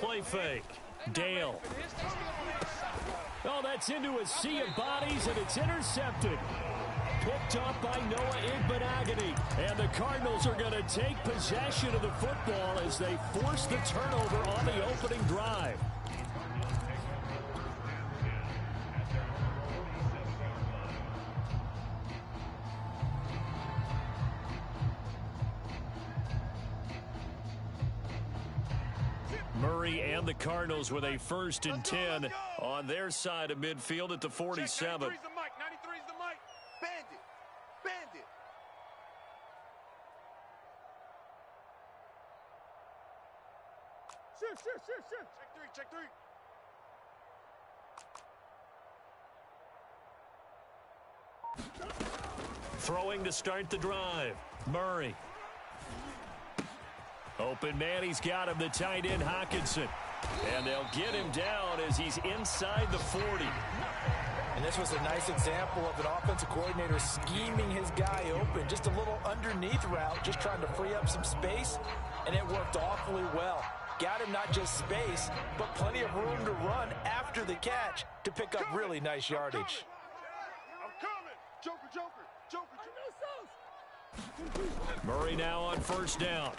play fake. Dale. Oh, that's into a sea of bodies, and it's intercepted. Picked up by Noah Igbenogany. And the Cardinals are going to take possession of the football as they force the turnover on the opening drive. Murray and the Cardinals with a 1st and 10 on their side of midfield at the 47. 93's the mic. 93's the mic. Bandit. Bandit. Shoot. Check three. Throwing to start the drive. Murray. Open man, he's got him, the tight end, Hockenson. And they'll get him down as he's inside the 40. And this was a nice example of an offensive coordinator scheming his guy open. Just a little underneath route, just trying to free up some space, and it worked awfully well. Got him not just space, but plenty of room to run after the catch to pick up really nice yardage. I'm coming. Joker. Murray now on 1st down.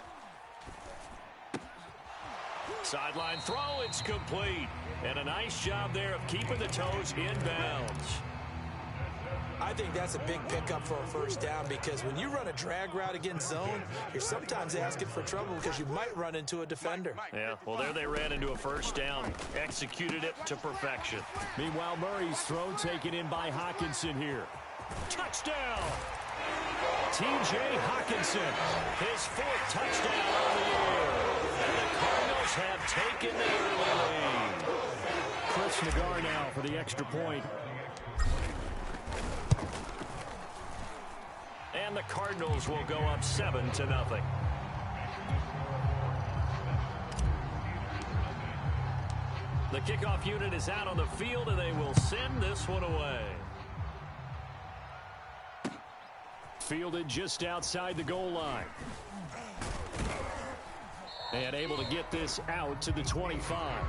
Sideline throw, it's complete. And a nice job there of keeping the toes in bounds. I think that's a big pickup for a 1st down because when you run a drag route against zone, you're sometimes asking for trouble because you might run into a defender. Yeah, well, there they ran into a 1st down. Executed it to perfection. Meanwhile, Murray's throw taken in by Hockenson here. Touchdown! T.J. Hockenson, his 4th touchdown on the year. And the Cardinals have taken the early lead. Chris Nagar now for the extra point. And the Cardinals will go up 7-0. The kickoff unit is out on the field, and they will send this one away. Fielded just outside the goal line. And able to get this out to the 25.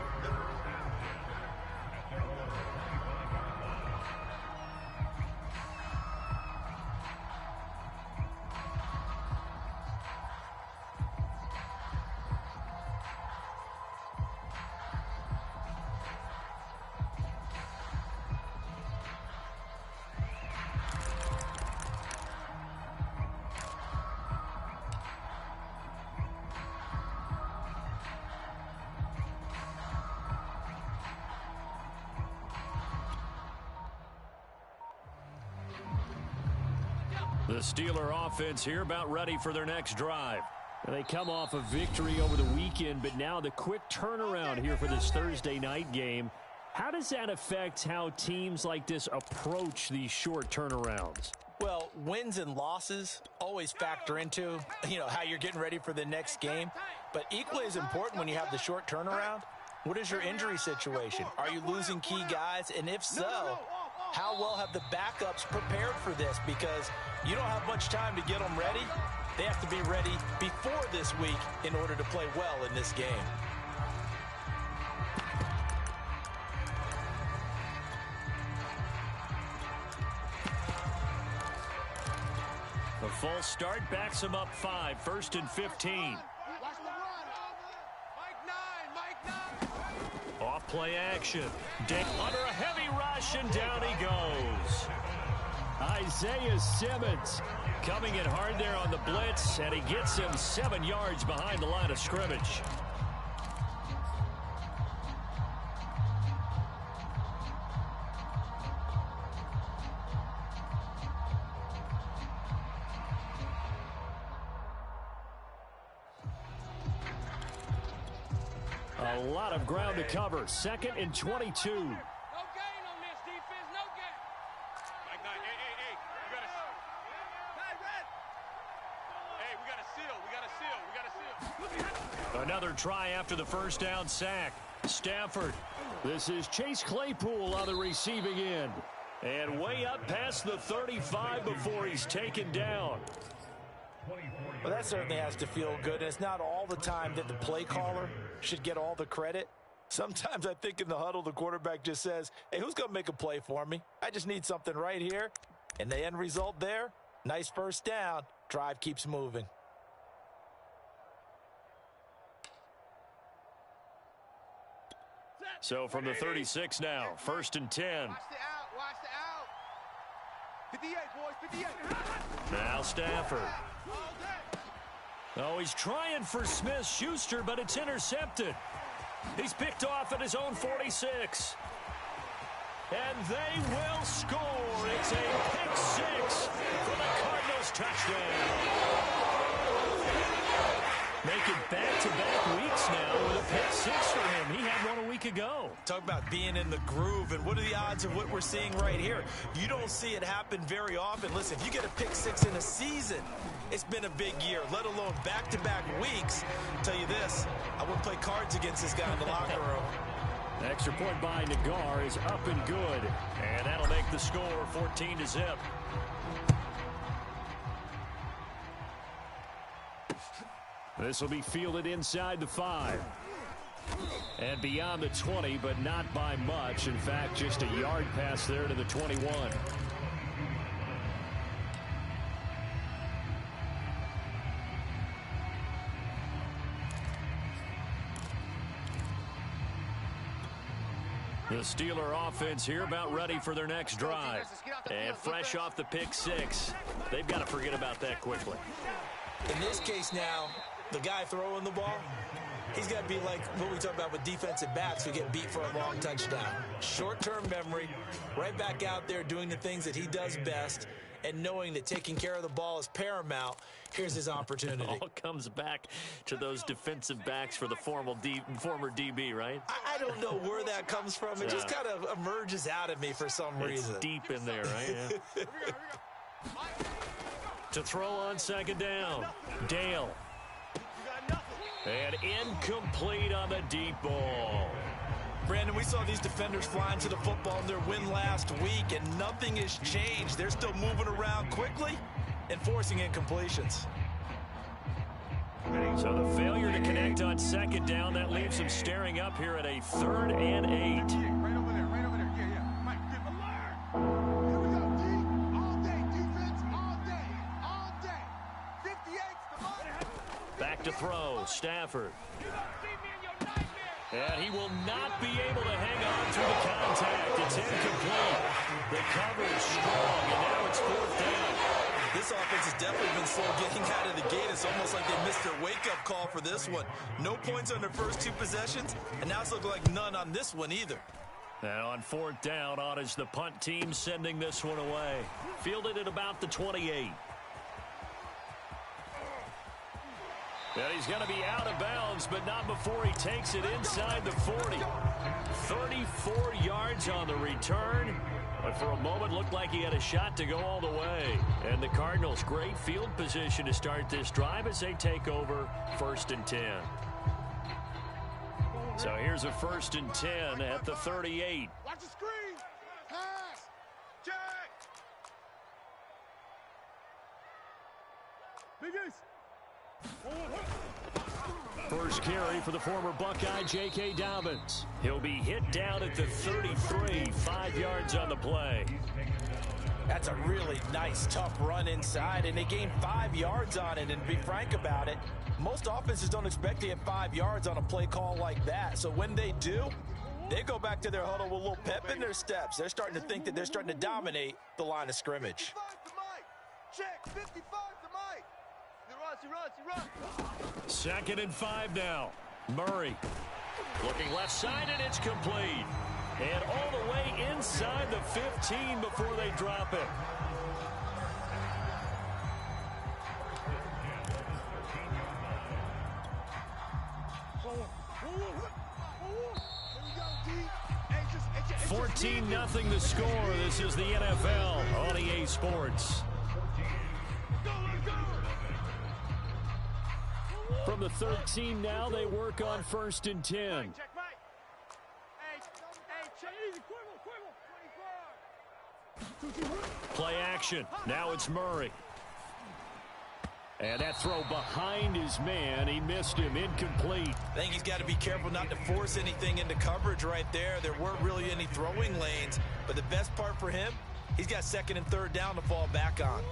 The Steeler offense here about ready for their next drive. And they come off a victory over the weekend, but now the quick turnaround here for this Thursday night game. How does that affect how teams like this approach these short turnarounds? Well, wins and losses always factor into, how you're getting ready for the next game. But equally as important when you have the short turnaround, what is your injury situation? Are you losing key guys? And if so, how well have the backups prepared for this? Because you don't have much time to get them ready. They have to be ready before this week in order to play well in this game. The false start backs him up 5, 1st and 15. Off play action. Under a heavy rush, and down he goes. Isaiah Simmons coming in hard there on the blitz, and he gets him 7 yards behind the line of scrimmage. A lot of ground to cover. 2nd and 22. No gain on this defense. No gain. Mike, hey. We got to seal. Another try after the 1st down sack. Stafford. This is Chase Claypool on the receiving end. And way up past the 35 before he's taken down. 24 Well, that certainly has to feel good, and it's not all the time that the play caller should get all the credit. Sometimes I think in the huddle, the quarterback just says, hey, who's going to make a play for me? I just need something right here. And the end result there, nice first down. Drive keeps moving. So from the 36 now, 1st and 10. Watch the out. 58, boys, 58. Now Stafford. Oh, he's trying for Smith-Schuster, but it's intercepted. He's picked off at his own 46. And they will score. It's a pick six for the Cardinals touchdown. Making back-to-back weeks now with a pick six for him. He had one a week ago. Talk about being in the groove, and what are the odds of what we're seeing right here? You don't see it happen very often. Listen, if you get a pick six in a season, it's been a big year, let alone back-to-back weeks. I'll tell you this, I wouldn't play cards against this guy in the locker room. The extra point by Nagar is up and good. And that'll make the score 14-0. This will be fielded inside the 5. And beyond the 20, but not by much. In fact, just a yard pass there to the 21. The Steeler offense here about ready for their next drive. And fresh off the pick six, they've got to forget about that quickly. In this case now, the guy throwing the ball, he's got to be like what we talk about with defensive backs who get beat for a long touchdown. Short-term memory, right back out there doing the things that he does best, and knowing that taking care of the ball is paramount. Here's his opportunity. It all comes back to those defensive backs for the former DB, right? I don't know where that comes from. It just kind of emerges out of me for some reason. It's deep in there, right? Yeah. To throw on 2nd down, Dale. And incomplete on the deep ball. Brandon, we saw these defenders flying to the football in their win last week, and nothing has changed. They're still moving around quickly and forcing incompletions. So the failure to connect on 2nd down, that leaves them staring up here at a 3rd and 8. Right over there, right over there. Yeah. Mike, good alert. Here we go, D. All day, defense, all day. 58's the line. Back to throw, Stafford. And he will not be able to hang on through the contact. It's incomplete. The coverage strong, and now it's 4th down. This offense has definitely been slow getting out of the gate. It's almost like they missed their wake-up call for this one. No points on their first 2 possessions, and now it's looking like none on this one either. And on 4th down, on is the punt team sending this one away. Fielded at about the 28. And he's going to be out of bounds, but not before he takes it inside the 40. 34 yards on the return. But for a moment, looked like he had a shot to go all the way. And the Cardinals, great field position to start this drive as they take over 1st and 10. So here's a 1st and 10 at the 38. Watch the screen. Pass. Check. Big Ace. First carry for the former Buckeye, J.K. Dobbins. He'll be hit down at the 33, 5 yards on the play. That's a really nice, tough run inside, and they gained 5 yards on it. And to be frank about it, most offenses don't expect to get 5 yards on a play call like that. So when they do, they go back to their huddle with a little pep in their steps. They're starting to think that they're starting to dominate the line of scrimmage. 55 to Mike. Check. 55 to Mike. He runs. 2nd and 5 now. Murray looking left side, and it's complete. And all the way inside the 15 before they drop it. Hey, 14-0 the score. This is the NFL on EA Sports. From the 13 now, they work on 1st and 10. check, Mike. Hey, check. Easy, quiver. 25. Play action. Now it's Murray. And that throw behind his man, he missed him, incomplete. I think he's got to be careful not to force anything into coverage right there. There weren't really any throwing lanes, but the best part for him, he's got second and third down to fall back on.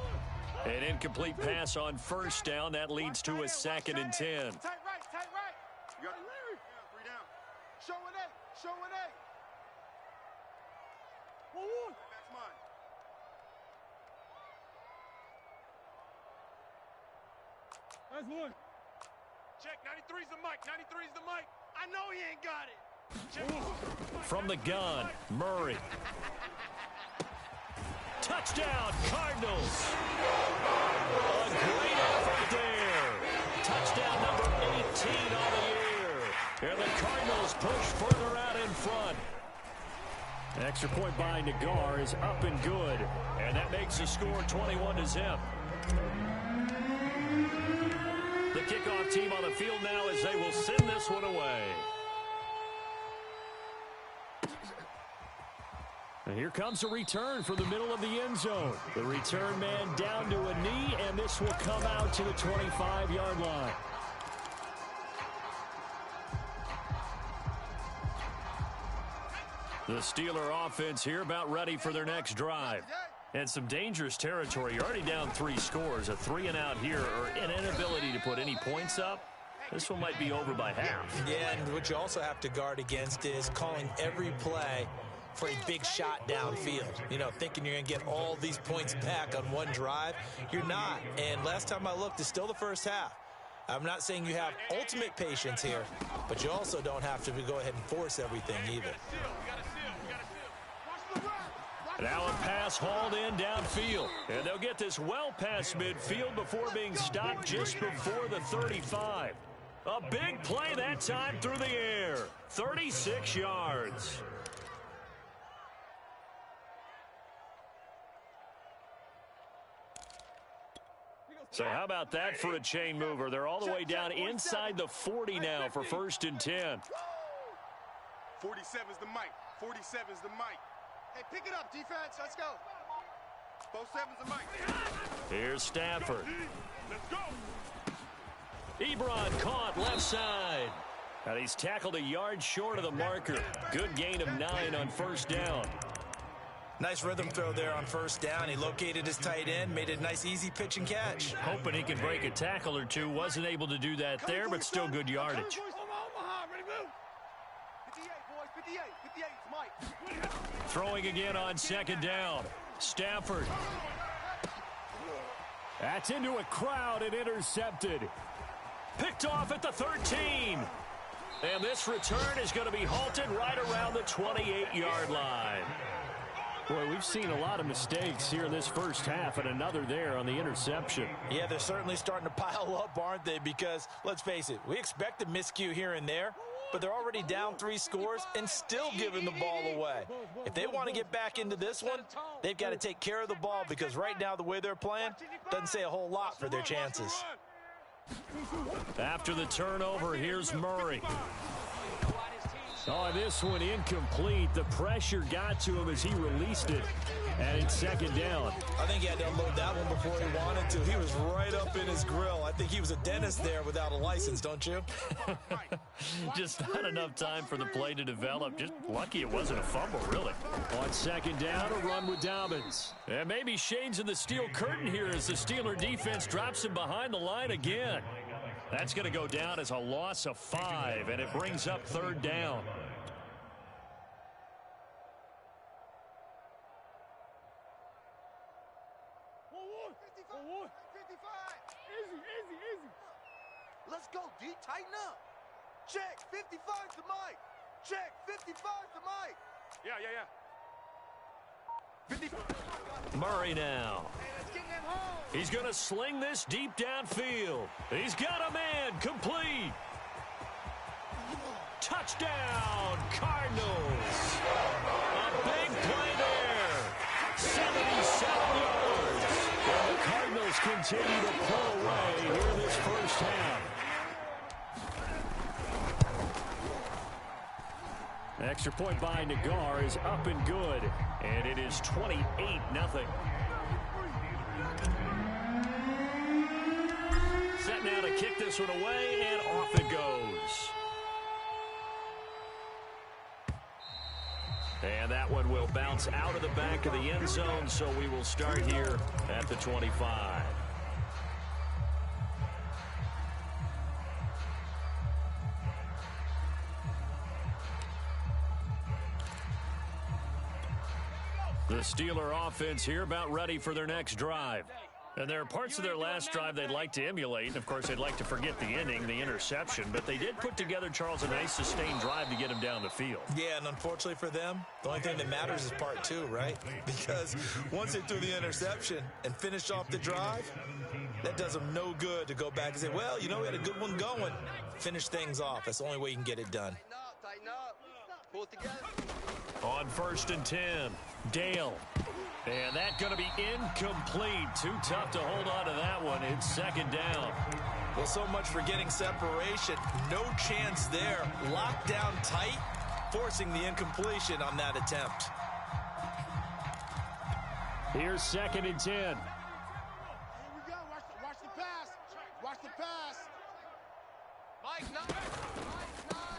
An incomplete pass on first down. That leads to a 2nd and 10. Tight right, tight right. You got 3 down. Show an 8, show an 8. That's mine. That's one. Check, 93's the mic, 93's the mic. I know he ain't got it. Check. From the gun, Murray. Touchdown, Cardinals. A great effort there. Touchdown number 18 on the year. And the Cardinals push further out in front. Extra point by Nagar is up and good. And that makes the score 21-0. The kickoff team on the field now as they will send this one away. And here comes a return from the middle of the end zone. The return man down to a knee, and this will come out to the 25-yard line. The Steeler offense here about ready for their next drive. And some dangerous territory. You're already down 3 scores. A 3 and out here, or an inability to put any points up. This one might be over by half. Yeah, and what you also have to guard against is calling every play for a big shot downfield. You know, thinking you're going to get all these points back on one drive. You're not. And last time I looked, it's still the first half. I'm not saying you have ultimate patience here, but you also don't have to go ahead and force everything either. Now a pass hauled in downfield. And they'll get this well past midfield before being stopped just before the 35. A big play that time through the air. 36 yards. So how about that for a chain mover? They're all the way down inside the 40 now for 1st and 10. 47's the mic. 47's the mic. Hey, pick it up, defense. Let's go. Both 7's the mic. Here's Stafford. Let's go. Ebron caught left side. And he's tackled a yard short of the marker. Good gain of 9 on 1st down. Nice rhythm throw there on 1st down. He located his tight end, made it a nice easy pitch and catch. Hoping he could break a tackle or two. Wasn't able to do that there, but still good yardage. 58, boys. 58. 58's Mike. Throwing again on 2nd down. Stafford. That's into a crowd and intercepted. Picked off at the 13. And this return is going to be halted right around the 28-yard line. Boy, we've seen a lot of mistakes here in this first half, and another there on the interception. Yeah, they're certainly starting to pile up, aren't they? Because, let's face it, we expect a miscue here and there, but they're already down 3 scores and still giving the ball away. If they want to get back into this one, they've got to take care of the ball, because right now the way they're playing doesn't say a whole lot for their chances. After the turnover, here's Murray. Oh, this one incomplete. The pressure got to him as he released it. And it's 2nd down. I think he had to unload that one before he wanted to. He was right up in his grill. I think he was a dentist there without a license, don't you? Just not enough time for the play to develop. Just lucky it wasn't a fumble, really. On 2nd down, a run with Dobbins. And maybe shades in the steel curtain here as the Steeler defense drops him behind the line again. That's going to go down as a loss of 5, and it brings up 3rd down. Let's go, D. Tighten up. Check. 55's the mic. Check. 55's the mic. Yeah. 55. Murray now. He's going to sling this deep downfield. He's got a man. Complete. Touchdown, Cardinals. A big play there. 77 yards. And the Cardinals continue to pull away here in this first half. Extra point by Nagar is up and good. And it is 28-0. kick this one away, and off it goes. And that one will bounce out of the back of the end zone, so we will start here at the 25. The Steeler offense here about ready for their next drive. And there are parts of their last drive they'd like to emulate. And, of course, they'd like to forget the inning, the interception. But they did put together, Charles, a nice sustained drive to get him down the field. Yeah, and unfortunately for them, the only thing that matters is part two, right? Because once they threw the interception and finished off the drive, that does them no good to go back and say, well, you know, we had a good one going. Finish things off. That's the only way you can get it done. Tighten up. Pull it together. On 1st and 10, Dale. And that going to be incomplete. Too tough to hold on to that one. It's 2nd down. Well, so much for getting separation. No chance there. Locked down tight, forcing the incompletion on that attempt. Here's 2nd and 10. Here we go. Watch the pass. Watch the pass. Mike, no.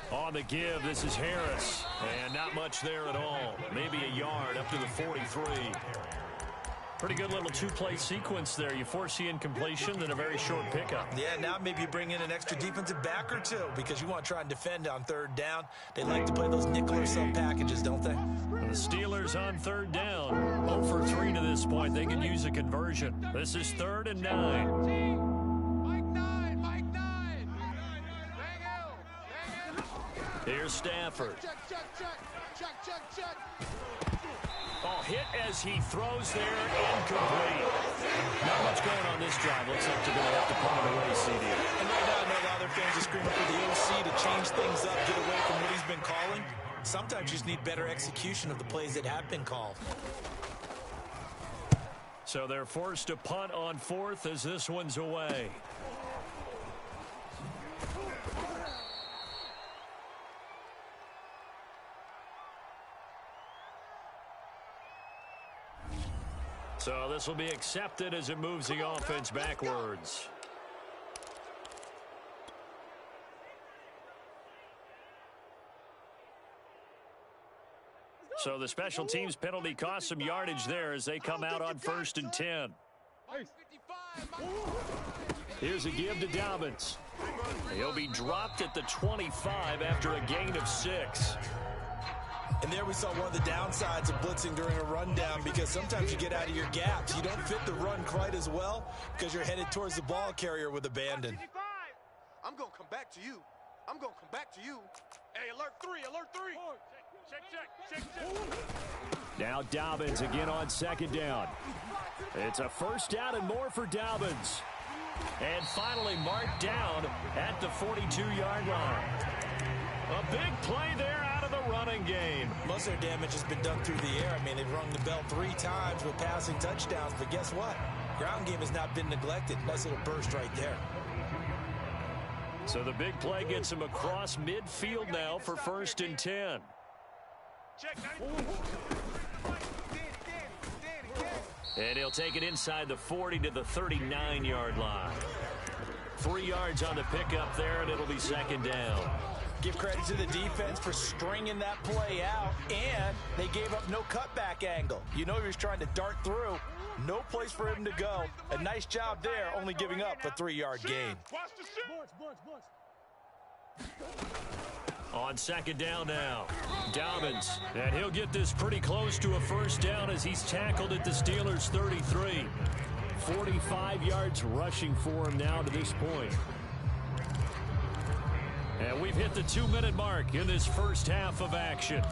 On the give, this is Harris. And not much there at all. Maybe a yard up to the 43. Pretty good little two-play sequence there. You force the incompletion, then a very short pickup. Yeah, now maybe you bring in an extra defensive back or two because you want to try and defend on 3rd down. They like to play those nickel or sub packages, don't they? The Steelers on 3rd down. 0 for 3 to this point. They could use a conversion. This is 3rd and 9. Here's Stafford. Check. Oh, hit as he throws there, incomplete. Not much going on this drive. Looks like they're going to have to punt it away, CD. And right now, I know a lot of their fans are screaming for the OC to change things up, get away from what he's been calling. Sometimes you just need better execution of the plays that have been called. So they're forced to punt on 4th as this one's away. So this will be accepted as it moves the offense backwards. So the special teams penalty cost some yardage there as they come out on 1st and 10. Here's a give to Dobbins. He'll be dropped at the 25 after a gain of 6. And there we saw one of the downsides of blitzing during a rundown because sometimes you get out of your gaps. You don't fit the run quite as well because you're headed towards the ball carrier with abandon. I'm going to come back to you. Hey, alert 3. Check. Now Dobbins again on 2nd down. It's a 1st down and more for Dobbins. And finally marked down at the 42-yard line. A big play there out of the running game. Most of their damage has been done through the air. I mean, they've rung the bell 3 times with passing touchdowns, but guess what? Ground game has not been neglected. Nice little burst right there. So the big play gets him across midfield now for 1st and 10. And he'll take it inside the 40 to the 39-yard line. 3 yards on the pickup there, and it'll be 2nd down. Give credit to the defense for stringing that play out, and they gave up no cutback angle. You know he was trying to dart through. No place for him to go. A nice job there, only giving up a 3-yard gain. On 2nd down now, Dobbins. And he'll get this pretty close to a 1st down as he's tackled at the Steelers' 33. 45 yards rushing for him now to this point. And we've hit the 2-minute mark in this first half of action.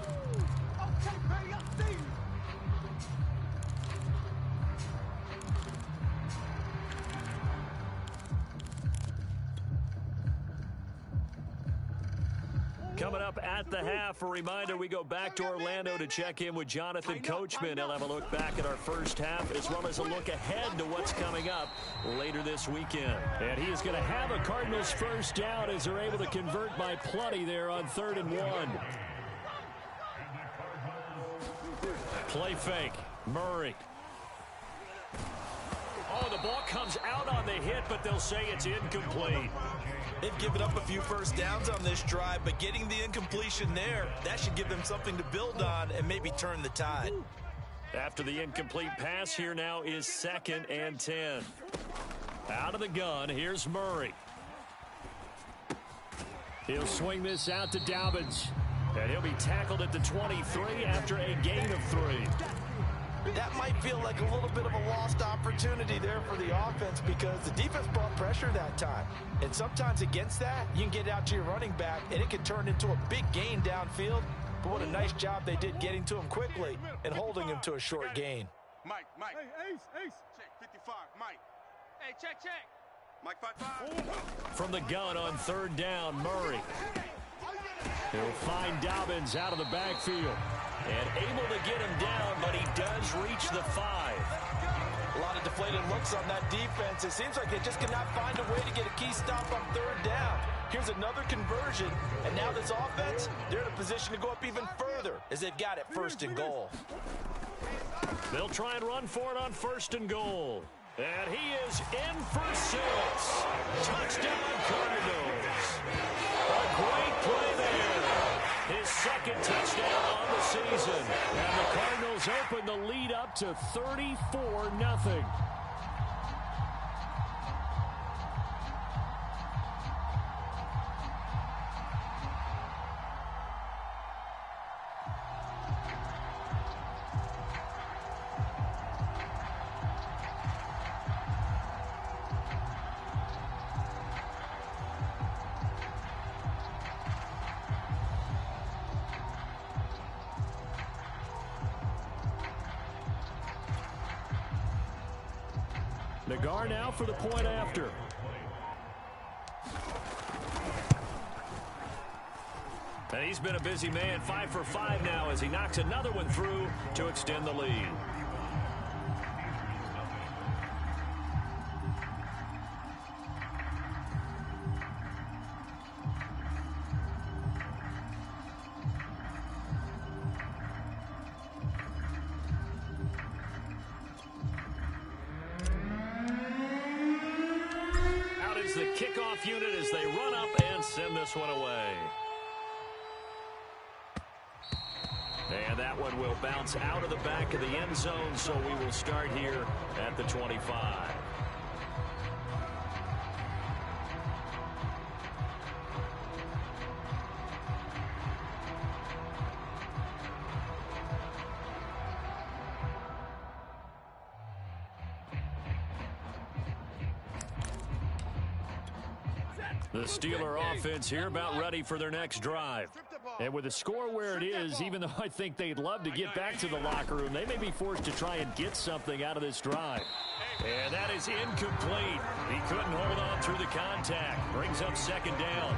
Coming up at the half, a reminder, we go back to Orlando to check in with Jonathan Coachman. He'll have a look back at our first half as well as a look ahead to what's coming up later this weekend. And he is going to have a Cardinals 1st down as they're able to convert by plenty there on 3rd and 1. Play fake. Murray. Oh, the ball comes out on the hit, but they'll say it's incomplete. They've given up a few first downs on this drive, but getting the incompletion there, that should give them something to build on and maybe turn the tide. After the incomplete pass, here now is 2nd and 10. Out of the gun, here's Murray. He'll swing this out to Dobbins. And he'll be tackled at the 23 after a gain of 3. That might feel like a little bit of a lost opportunity there for the offense because the defense brought pressure that time. And sometimes against that, you can get out to your running back, and it can turn into a big gain downfield. But what a nice job they did getting to him quickly and holding him to a short gain. Mike. Hey, Ace. Check 55, Mike. Hey, check. Mike 55. From the gun on 3rd down, Murray. He'll find Dobbins out of the backfield. And able to get him down, but he does reach the 5. A lot of deflated looks on that defense. It seems like they just cannot find a way to get a key stop on 3rd down. Here's another conversion, and now this offense, they're in a position to go up even further as they've got it 1st and goal. They'll try and run for it on 1st and goal. And he is in for 6. Touchdown, Cardinals. A great play there. His 2nd touchdown on the season. And the Cardinals open the lead up to 34-0. Nagar now for the point after. And he's been a busy man, 5 for 5 now as he knocks another one through to extend the lead. The kickoff unit as they run up and send this one away. And that one will bounce out of the back of the end zone, so we will start here at the 25. The Steeler offense here about ready for their next drive. And with the score where it is, even though I think they'd love to get back to the locker room, they may be forced to try and get something out of this drive. And that is incomplete. He couldn't hold on through the contact. Brings up 2nd down.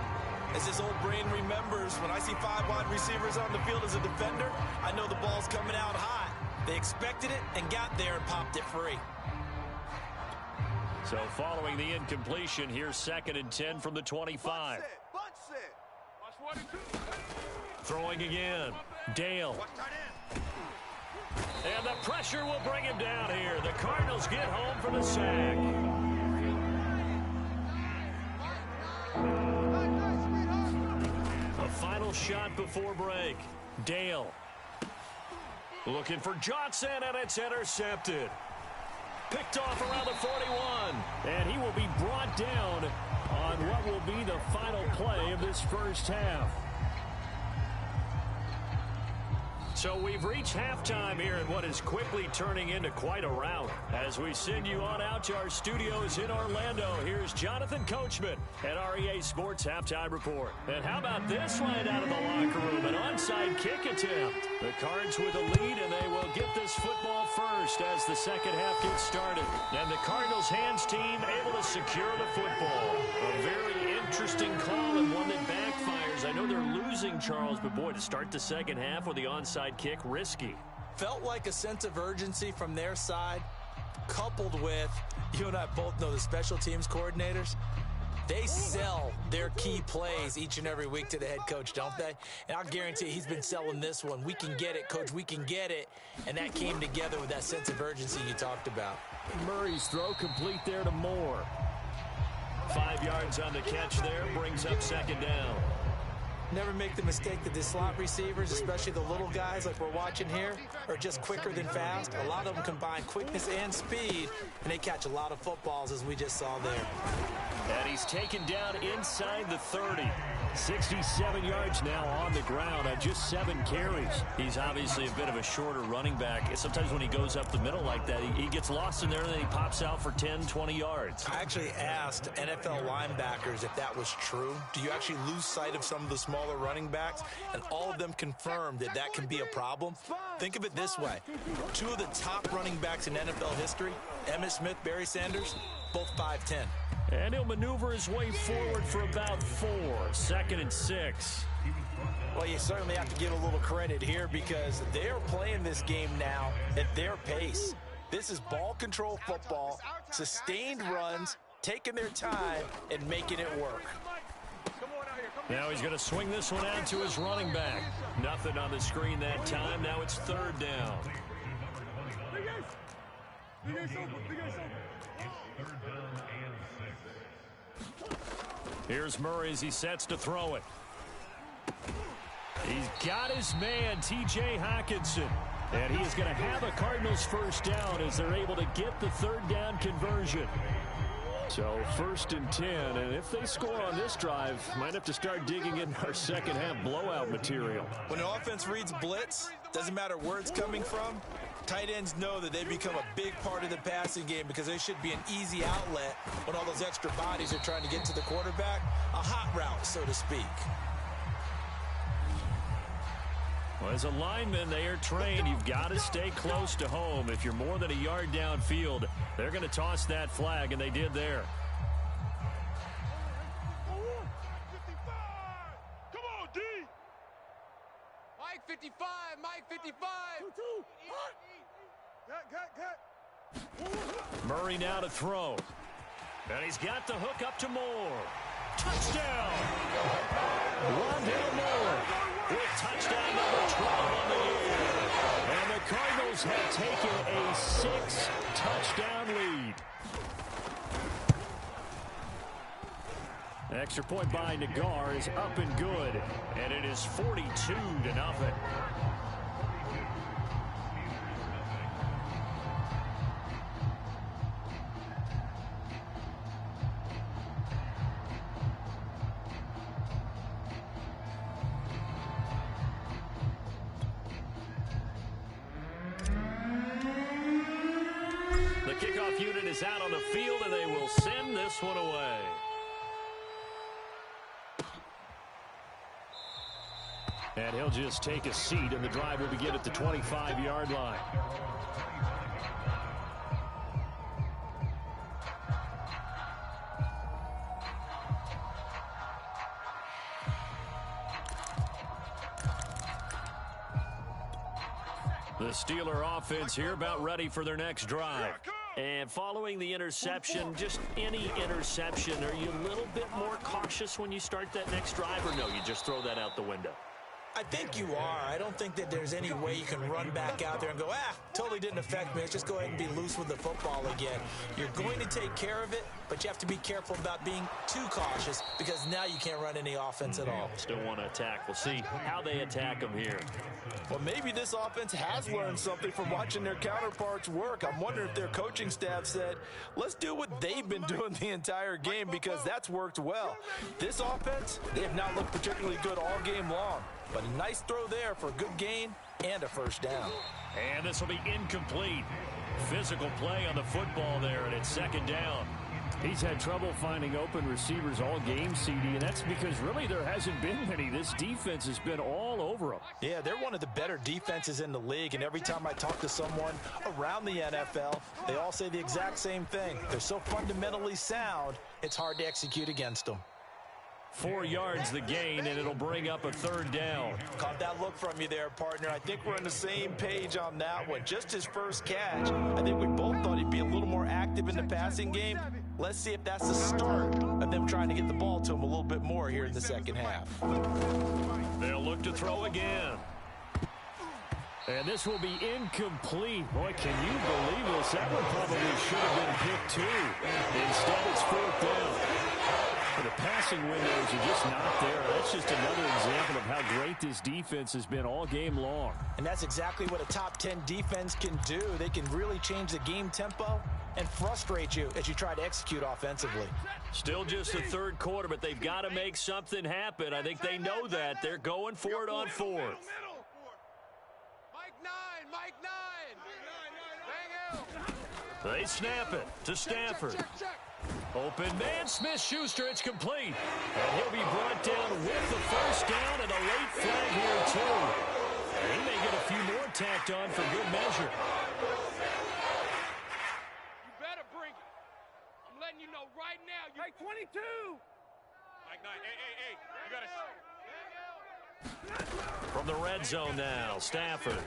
As his old brain remembers, when I see 5 wide receivers on the field as a defender, I know the ball's coming out hot. They expected it and got there and popped it free. So following the incompletion, here's 2nd and 10 from the 25. Throwing again. Dale. And the pressure will bring him down here. The Cardinals get home for the sack. A final shot before break. Dale. Looking for Johnson, and it's intercepted. Picked off around the 41. And he will be brought down on what will be the final play of this first half. So we've reached halftime here in what is quickly turning into quite a rout. As we send you on out to our studios in Orlando, here's Jonathan Coachman at REA Sports Halftime Report. And how about this right out of the locker room? An onside kick attempt. The Cards with a lead, and they will get this football first as the second half gets started. And the Cardinals hands team able to secure the football. A very interesting call and one that backfires. I know they're losing, Charles, but boy, to start the second half with the onside kick, risky. Felt like a sense of urgency from their side, coupled with, you and I both know the special teams coordinators, They sell their key plays each and every week to the head coach, don't they? And I'll guarantee he's been selling this one. We can get it, coach, we can get it. And that came together with that sense of urgency you talked about. Murray's throw complete there to Moore. 5 yards on the catch there, brings up second down. Never make the mistake that the slot receivers, especially the little guys like we're watching here, are just quicker than fast. A lot of them combine quickness and speed, and they catch a lot of footballs, as we just saw there. And he's taken down inside the 30. 67 yards now on the ground on just 7 carries. He's obviously a bit of a shorter running back. Sometimes when he goes up the middle like that, he gets lost in there and then he pops out for 10, 20 yards. I actually asked NFL linebackers if that was true. Do you actually lose sight of some of the smaller running backs? And all of them confirmed that that can be a problem. Think of it this way. 2 of the top running backs in NFL history, Emmitt Smith, Barry Sanders, both 5'10". And he'll maneuver his way forward for about 4. 2nd and 6. Well, you certainly have to give a little credit here because they're playing this game now at their pace. This is ball control football, sustained runs, taking their time, and making it work. Now he's going to swing this one out to his running back. Nothing on the screen that time. Now it's 3rd down. Here's Murray as he sets to throw it. He's got his man, T.J. Hockenson. And he is going to have a Cardinals first down as they're able to get the 3rd down conversion. So 1st and 10, and if they score on this drive, might have to start digging in our second half blowout material. When the offense reads blitz, doesn't matter where it's coming from, tight ends know that they become a big part of the passing game because they should be an easy outlet when all those extra bodies are trying to get to the quarterback. A hot route, so to speak. Well, as a lineman, they are trained. You've got to stay close to home. If you're more than a yard downfield, they're going to toss that flag, and they did there. Come on, D. Mike 55, Mike 55. Murray now to throw. And he's got the hook up to Moore. Touchdown! Rondale Moore with touchdown number 12 on the year. And the Cardinals have taken a 6-touchdown lead. Extra point by Nagar is up and good. And it is 42-0. The kickoff unit is out on the field, and they will send this one away. And he'll just take a seat, and the drive will begin at the 25-yard line. The Steeler offense here about ready for their next drive. And following the interception, just any interception, are you a little bit more cautious when you start that next drive, or no, you just throw that out the window? I think you are. I don't think that there's any way you can run back out there and go, totally didn't affect me. Let's just go ahead and be loose with the football again. You're going to take care of it, but you have to be careful about being too cautious because now you can't run any offense at all. Still want to attack. We'll see how they attack them here. Well, maybe this offense has learned something from watching their counterparts work. I'm wondering if their coaching staff said, let's do what they've been doing the entire game because that's worked well. This offense, they have not looked particularly good all game long. But a nice throw there for a good gain and a first down. And this will be incomplete. Physical play on the football there, and it's 2nd down. He's had trouble finding open receivers all game, CD, and that's because really there hasn't been many. This defense has been all over them. Yeah, they're one of the better defenses in the league, and every time I talk to someone around the NFL, they all say the exact same thing. They're so fundamentally sound, it's hard to execute against them. 4 yards the gain, and it'll bring up a 3rd down. Caught that look from you there, partner. I think we're on the same page on that one. Just his first catch. I think we both thought he'd be a little more active in the passing game. Let's see if that's the start of them trying to get the ball to him a little bit more here in the second half. They'll look to throw again. And this will be incomplete. Boy, can you believe this? That one probably should have been picked too. Instead, it's fourth down. The passing windows are just not there. That's just another example of how great this defense has been all game long. And that's exactly what a top 10 defense can do. They can really change the game tempo and frustrate you as you try to execute offensively. Still just the third quarter, but they've got to make something happen. I think they know that. They're going for it on fourth. Mike 9. Bang out. They snap it to Stafford. Open man, Smith-Schuster, it's complete. And he'll be brought down with the first down and a late flag here, too. And he may get a few more tacked on for good measure. You better bring it. I'm letting you know right now. Hey, 22! Mike 9, hey. You got to... From the red zone now, Stafford.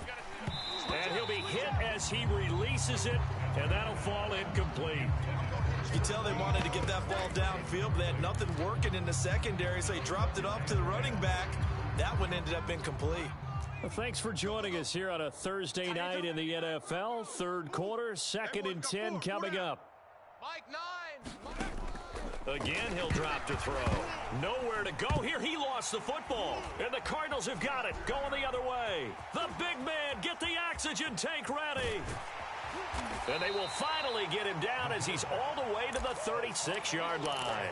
And he'll be hit as he releases it, and that'll fall incomplete. You can tell they wanted to get that ball downfield, but they had nothing working in the secondary, so he dropped it off to the running back. That one ended up incomplete. Well, thanks for joining us here on a Thursday night in the NFL. Third quarter, 2nd and 10 coming up. Mike 9. Again, he'll drop to throw. Nowhere to go here. He lost the football. And the Cardinals have got it. Going the other way. The big man, get the oxygen tank ready. And they will finally get him down as he's all the way to the 36-yard line.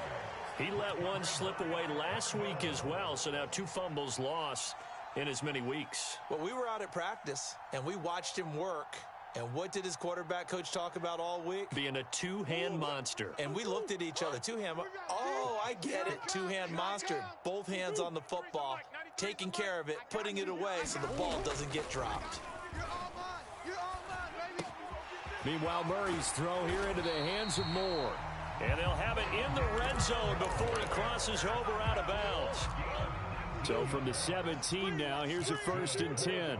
He let one slip away last week as well, so now 2 fumbles lost in as many weeks. Well, we were out at practice, and we watched him work. And what did his quarterback coach talk about all week? Being a two-hand monster. And we looked at each other. Two-hand. Oh, I get it. Two-hand monster. Both hands on the football, taking care of it, putting it away so the ball doesn't get dropped. Meanwhile, Murray's throw here into the hands of Moore. And they'll have it in the red zone before it crosses over out of bounds. So from the 17 now, here's a 1st and 10.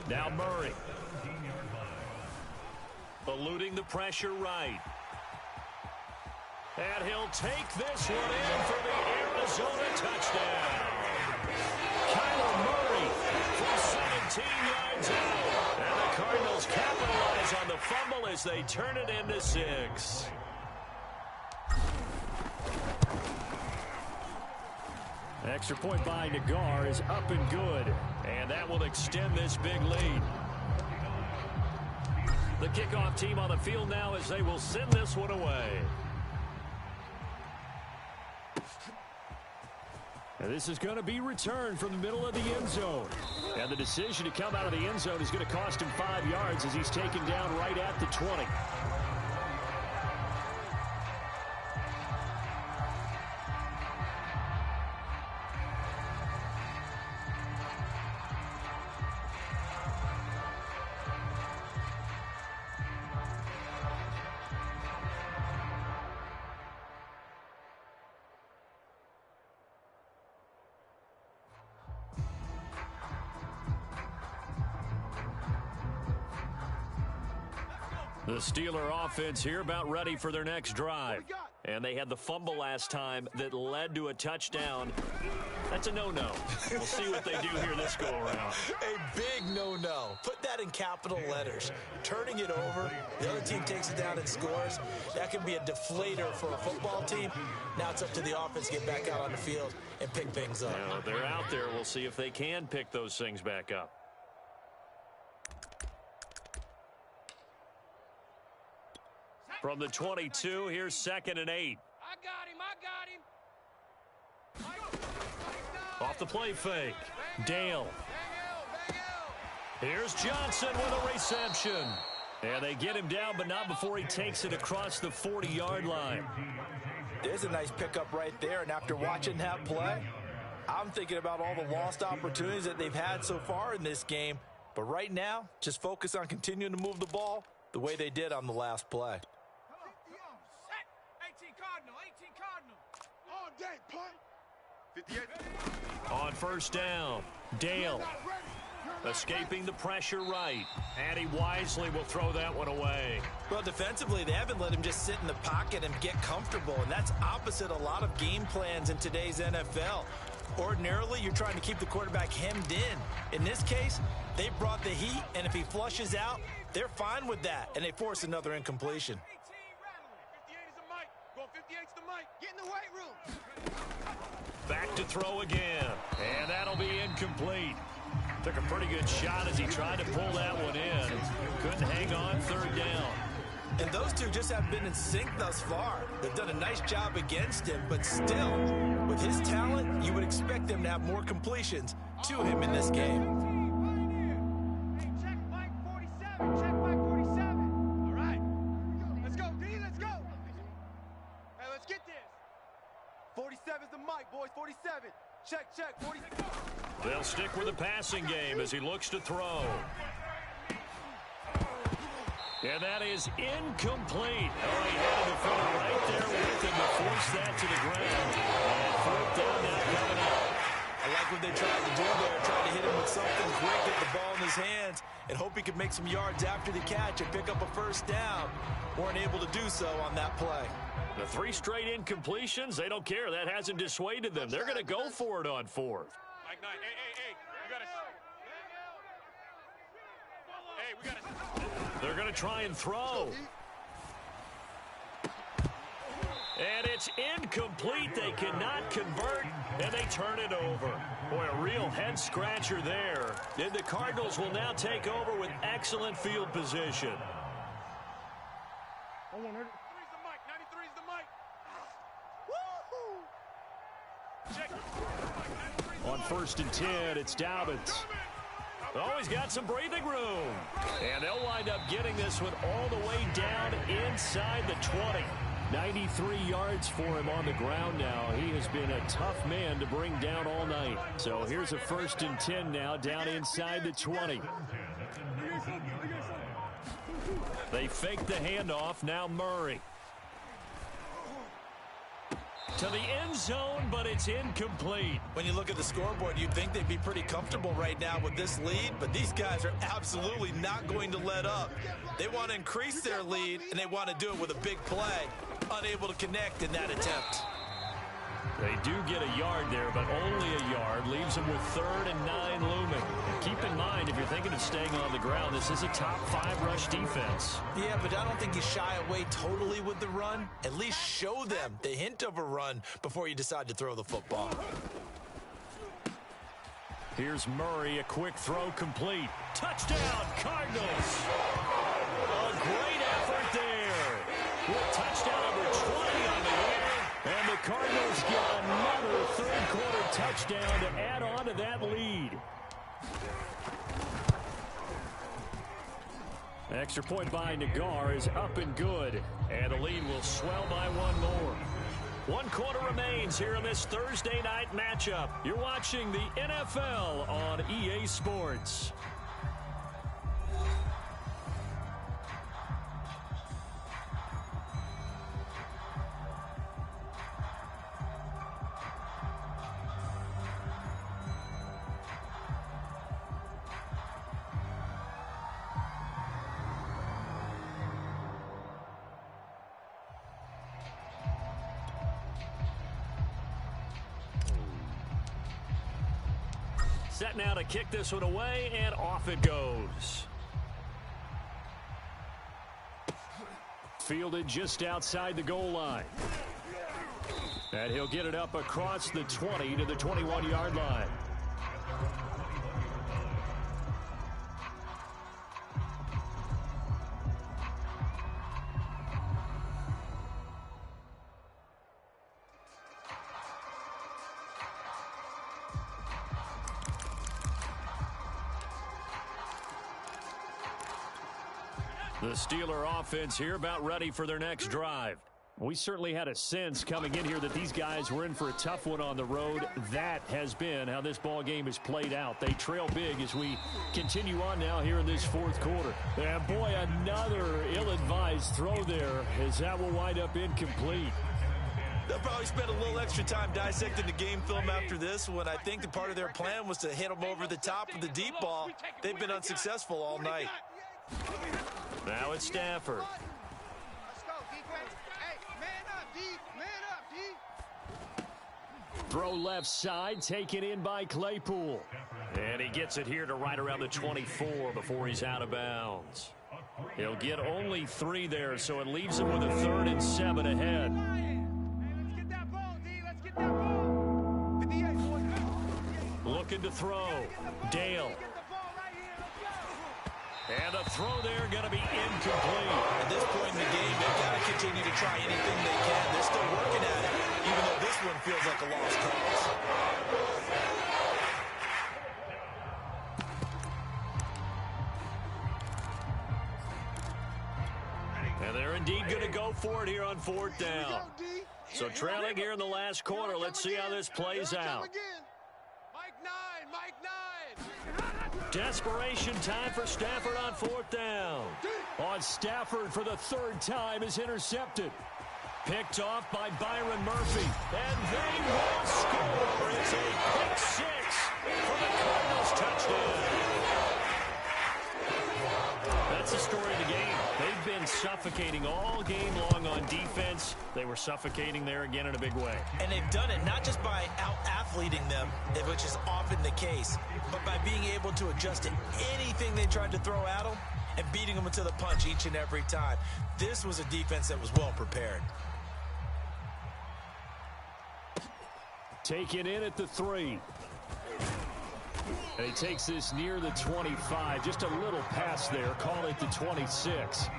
Now Murray. Eluding the pressure right. And he'll take this one in for the Arizona touchdown. Kyler Murray from 17 yards out. And the Cardinals capitalize on the fumble as they turn it into 6. Extra point by Nagar is up and good. And that will extend this big lead. The kickoff team on the field now as they will send this one away. And this is going to be returned from the middle of the end zone. And the decision to come out of the end zone is going to cost him 5 yards as he's taken down right at the 20. The Steeler offense here about ready for their next drive. And they had the fumble last time that led to a touchdown. That's a no-no. We'll see what they do here this go-around. A big no-no. Put that in capital letters. Turning it over, the other team takes it down and scores. That can be a deflator for a football team. Now it's up to the offense to get back out on the field and pick things up. Now, they're out there. We'll see if they can pick those things back up. From the 22, here's 2nd and 8. I got him. Off the play fake. Dale. Here's Johnson with a reception. And they get him down, but not before he takes it across the 40-yard line. There's a nice pickup right there, and after watching that play, I'm thinking about all the lost opportunities that they've had so far in this game. But right now, just focus on continuing to move the ball the way they did on the last play. 18 Cardinal. All day, punt. 58. On first down, Dale. Escaping the pressure right. And he wisely will throw that one away. Well, defensively, they haven't let him just sit in the pocket and get comfortable, and that's opposite a lot of game plans in today's NFL. Ordinarily, you're trying to keep the quarterback hemmed in. In this case, they brought the heat, and if he flushes out, they're fine with that, and they force another incompletion. 58 is the mic. Go 58's the mic. Get in the weight room. Back to throw again. And that'll be incomplete. Took a pretty good shot as he tried to pull that one in. Couldn't hang on third down. And those two just haven't been in sync thus far. They've done a nice job against him, but still, with his talent, you would expect them to have more completions to him in this game. Hey, check Mike 47. Check Mike 47. All right. Let's go, D. Let's go. Hey, let's get this. 47's the mic, boys. 47. Check, 47. They'll stick with the passing game as he looks to throw. And that is incomplete. Oh, he had a defender right there with him to force that to the ground. And fourth down now coming up. I like what they tried to do there, tried to hit him with something quick, get the ball in his hands, and hope he could make some yards after the catch and pick up a first down. Weren't able to do so on that play. The 3 straight incompletions, they don't care. That hasn't dissuaded them. They're going to go for it on fourth. Mike 9. Hey. We got to. They're going to try and throw. And it's incomplete. They cannot convert, and they turn it over. Boy, a real head-scratcher there. And the Cardinals will now take over with excellent field position. 93's the mic. 93's the mic. Woo-hoo! Check. On 1st and 10, it's Dobbins. Oh, he's got some breathing room. And they'll wind up getting this one all the way down inside the 20. 93 yards for him on the ground now. He has been a tough man to bring down all night. So here's a 1st and 10 now down inside the 20. They fake the handoff. Now Murray. To the end zone, but it's incomplete. When you look at the scoreboard, you'd think they'd be pretty comfortable right now with this lead, but these guys are absolutely not going to let up. They want to increase their lead, and they want to do it with a big play. Unable to connect in that attempt. They do get a yard there, but only a yard. Leaves them with 3rd and 9 looming. And keep in mind, if you're thinking of staying on the ground, this is a top 5 rush defense. Yeah, but I don't think you shy away totally with the run. At least show them the hint of a run before you decide to throw the football. Here's Murray, a quick throw complete. Touchdown, Cardinals! A great effort there. With touchdown number 20 on the year. And the Cardinals get another third-quarter touchdown to add on to that lead. Extra point by Nagar is up and good. And the lead will swell by 1 more. 1 quarter remains here in this Thursday night matchup. You're watching the NFL on EA Sports. Set now to kick this one away, and off it goes. Fielded just outside the goal line. And he'll get it up across the 20 to the 21-yard line. The Steeler offense here about ready for their next drive. We certainly had a sense coming in here that these guys were in for a tough one on the road. That has been how this ball game has played out. They trail big as we continue on now here in this 4th quarter. And boy, another ill-advised throw there as that will wind up incomplete. They'll probably spend a little extra time dissecting the game film after this one. I think the part of their plan was to hit them over the top of the deep ball. They've been unsuccessful all night. Now it's Stafford. Let's go, defense. Hey, man up, D. Man up, D. Throw left side, taken in by Claypool. And he gets it here to right around the 24 before he's out of bounds. He'll get only 3 there, so it leaves him with a 3rd and 7 ahead. Hey, let's get that ball, D. Let's get that ball. 58, boys. Looking to throw. Dale. Get the ball right here. Let's go. And a throw there going to be incomplete. At this point in the game, they've got to continue to try anything they can. They're still working at it, even though this one feels like a lost cause. And they're indeed going to go for it here on 4th down. So trailing here in the last quarter. Let's see how this plays out. Mike 9, Mike 9. Desperation time for Stafford on 4th down. On Stafford for the 3rd time is intercepted. Picked off by Byron Murphy. And they will score. It's a pick 6 for the Cardinals touchdown. That's the story of the game. They've been suffocating all game long on defense. They were suffocating there again in a big way. And they've done it not just by out-athleting them, which is often the case, but by being able to adjust to anything they tried to throw at them and beating them to the punch each and every time. This was a defense that was well prepared. Taken in at the 3. And he takes this near the 25. Just a little pass there. Call it the 26.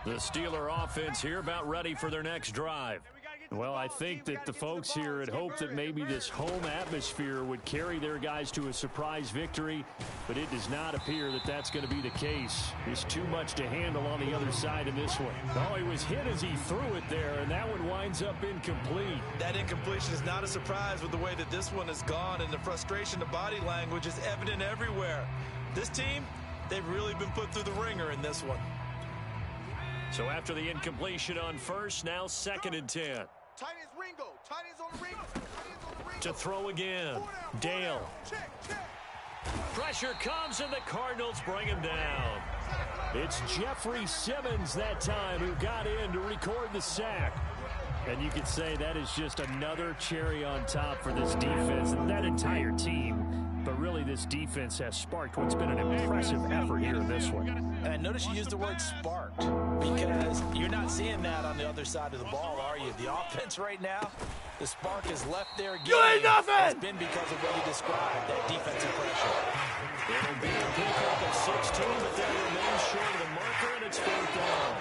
The Steeler offense here about ready for their next drive. Well, I think that the folks here had hoped that maybe this home atmosphere would carry their guys to a surprise victory, but it does not appear that that's going to be the case. There's too much to handle on the other side in this one. Oh, he was hit as he threw it there, and that one winds up incomplete. That incompletion is not a surprise with the way that this one has gone, and the frustration, the body language is evident everywhere. This team, they've really been put through the ringer in this one. So after the incompletion on first, now 2nd and 10. Tight ends Ringo. Tight ends on the Ringo. Tight ends on the Ringo. To throw again. Dale. Check, check. Pressure comes, and the Cardinals bring him down. It's Jeffrey Simmons that time who got in to record the sack. And you could say that is just another cherry on top for this defense and that entire team. But really, this defense has sparked what's been an impressive effort here in this one. And I notice you used the word sparked because you're not seeing that on the other side of the ball, are you? The offense right now, the spark is left there again. You ain't nothing! It's been because of what you described, that defensive pressure. It'll be a pickup of 16, but that remains short of the marker, and it's 4th down.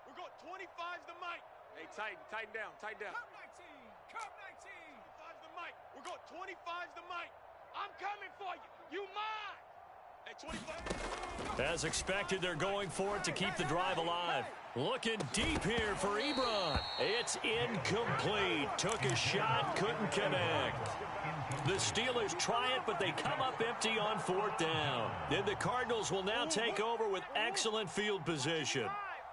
We're going 25's the mic. Hey, tighten down, tighten down. Come 19, come 19. 25's the mic. We're going 25's the mic. I'm coming for you. You mine. Hey, 25. As expected, they're going for it to keep the drive alive. Looking deep here for Ebron. It's incomplete. Took a shot, couldn't connect. The Steelers try it, but they come up empty on 4th down. Then the Cardinals will now take over with excellent field position.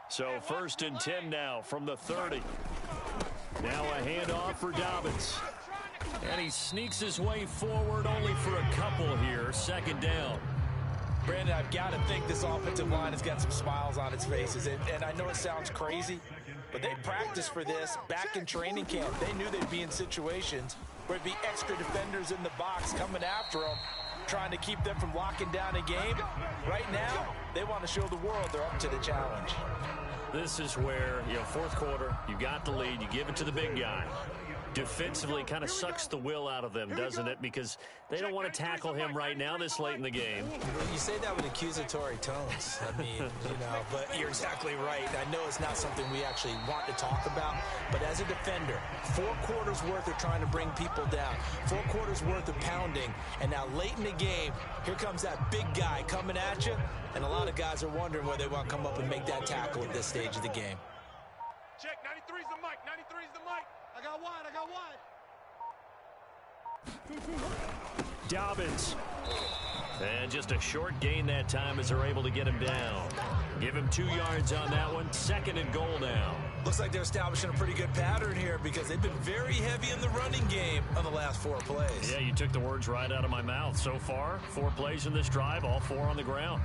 So 1st and 10 now from the 30. Now a handoff for Dobbins. And he sneaks his way forward only for a couple here. 2nd down. Brandon, I've got to think this offensive line has got some smiles on its faces. And I know it sounds crazy, but they practiced for this back in training camp. They knew they'd be in situations where it'd be extra defenders in the box coming after them, trying to keep them from locking down a game. Right now, they want to show the world they're up to the challenge. This is where, 4th quarter, you got the lead, you give it to the big guy. Defensively kind of sucks the will out of them, doesn't it? Because they don't want to tackle him right now this late in the game. You say that with accusatory tones. I mean, but you're exactly right. I know it's not something we actually want to talk about, but as a defender, 4 quarters worth of trying to bring people down, 4 quarters worth of pounding, and now late in the game, here comes that big guy coming at you, and a lot of guys are wondering whether they want to come up and make that tackle at this stage of the game. Check, 93's the mic, 93's the mic. I got wide. Dobbins. And just a short gain that time as they're able to get him down. Give him 2 yards on that one. 2nd and goal now. Looks like they're establishing a pretty good pattern here because they've been very heavy in the running game on the last 4 plays. Yeah, you took the words right out of my mouth. So far, 4 plays in this drive, all 4 on the ground.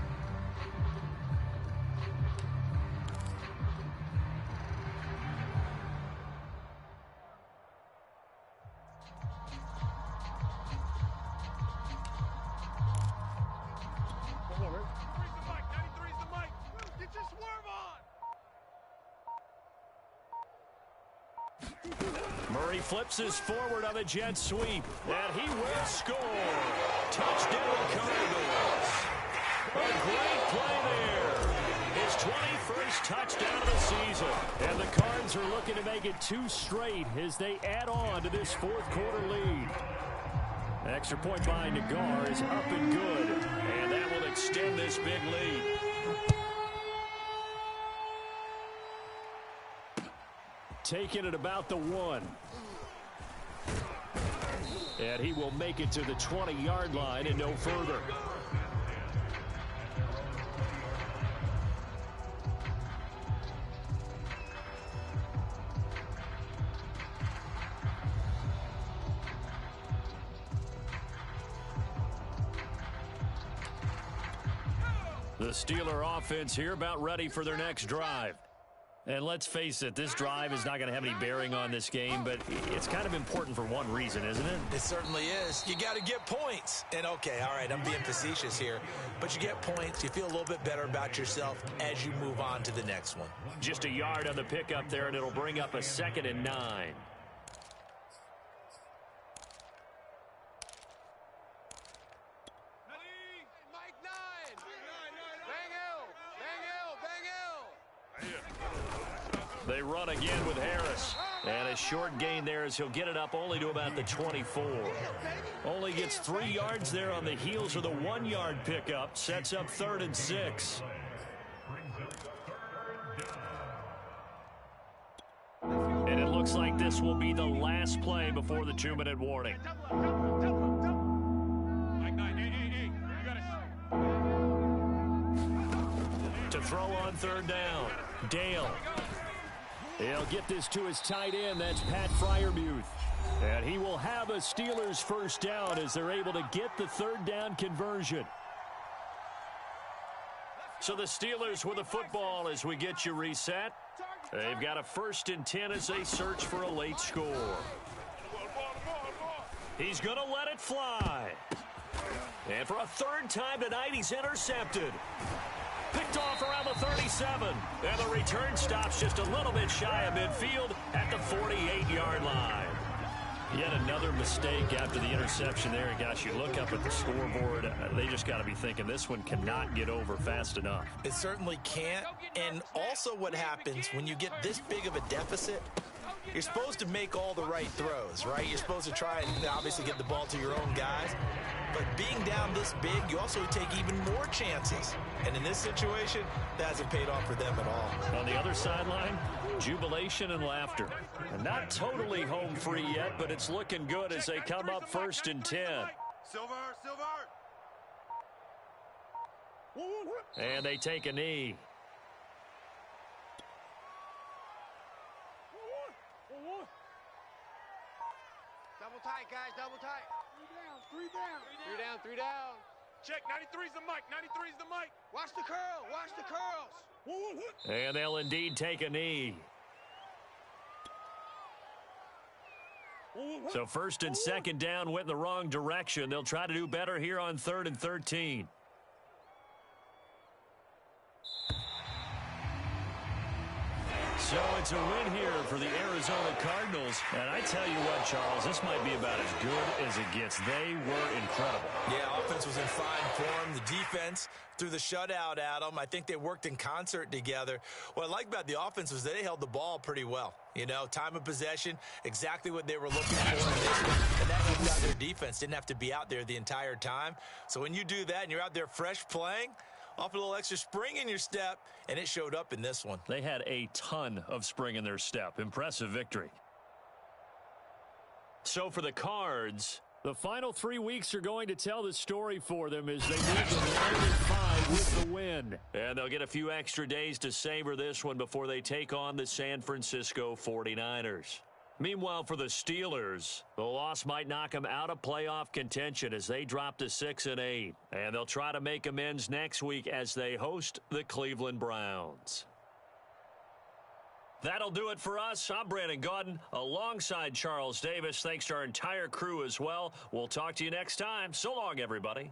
Murray flips his forward on the jet sweep, and he will score. Touchdown, Cardinals. A great play there. His 21st touchdown of the season. And the Cards are looking to make it 2 straight as they add on to this 4th quarter lead. Extra point by Nagar is up and good, and that will extend this big lead. Taking it about the 1. And he will make it to the 20-yard line and no further. The Steeler offense here about ready for their next drive. And let's face it, this drive is not going to have any bearing on this game, but it's kind of important for one reason, isn't it? It certainly is. You got to get points. And, okay, all right, I'm being facetious here, but you get points. You feel a little bit better about yourself as you move on to the next one. Just a yard on the pickup there, and it'll bring up a 2nd and 9. They run again with Harris. And a short gain there as he'll get it up only to about the 24. Only gets 3 yards there on the heels of the 1-yard pickup. Sets up 3rd and 6. And it looks like this will be the last play before the 2-minute warning. To throw on 3rd down, Dale. He'll get this to his tight end. That's Pat Freiermuth. And he will have a Steelers 1st down as they're able to get the 3rd down conversion. So the Steelers with the football as we get you reset. They've got a 1st and 10 as they search for a late score. He's going to let it fly. And for a 3rd time tonight, he's intercepted. Picked off around the 37. And the return stops just a little bit shy of midfield at the 48-yard line. Yet another mistake after the interception there. And gosh, you look up at the scoreboard, they just got to be thinking this one cannot get over fast enough. It certainly can't. And also what happens when you get this big of a deficit, you're supposed to make all the right throws, right? You're supposed to try and obviously get the ball to your own guys. But being down this big, you also take even more chances. And in this situation, that hasn't paid off for them at all. On the other sideline, jubilation and laughter. And not totally home free yet, but it's looking good as they come up 1st and 10. Silver. And they take a knee. Double tight, guys, double tight. 3 down. Check, 93's the mic, 93's the mic. Watch the curls. And they'll indeed take a knee. So 1st and 2nd down went in the wrong direction. They'll try to do better here on 3rd and 13. So it's a win here for the Arizona Cardinals. And I tell you what, Charles, this might be about as good as it gets. They were incredible. Yeah, offense was in fine form. The defense threw the shutout at them. I think they worked in concert together. What I like about the offense was they held the ball pretty well. You know, time of possession, exactly what they were looking for in this one. And that helped out their defense. Didn't have to be out there the entire time. So when you do that and you're out there fresh playing, off a little extra spring in your step, and it showed up in this one. They had a ton of spring in their step. Impressive victory. So for the Cards, the final 3 weeks are going to tell the story for them as they move to 9-5 with the win. And they'll get a few extra days to savor this one before they take on the San Francisco 49ers. Meanwhile, for the Steelers, the loss might knock them out of playoff contention as they drop to 6-8. And they'll try to make amends next week as they host the Cleveland Browns. That'll do it for us. I'm Brandon Gaudin alongside Charles Davis. Thanks to our entire crew as well. We'll talk to you next time. So long, everybody.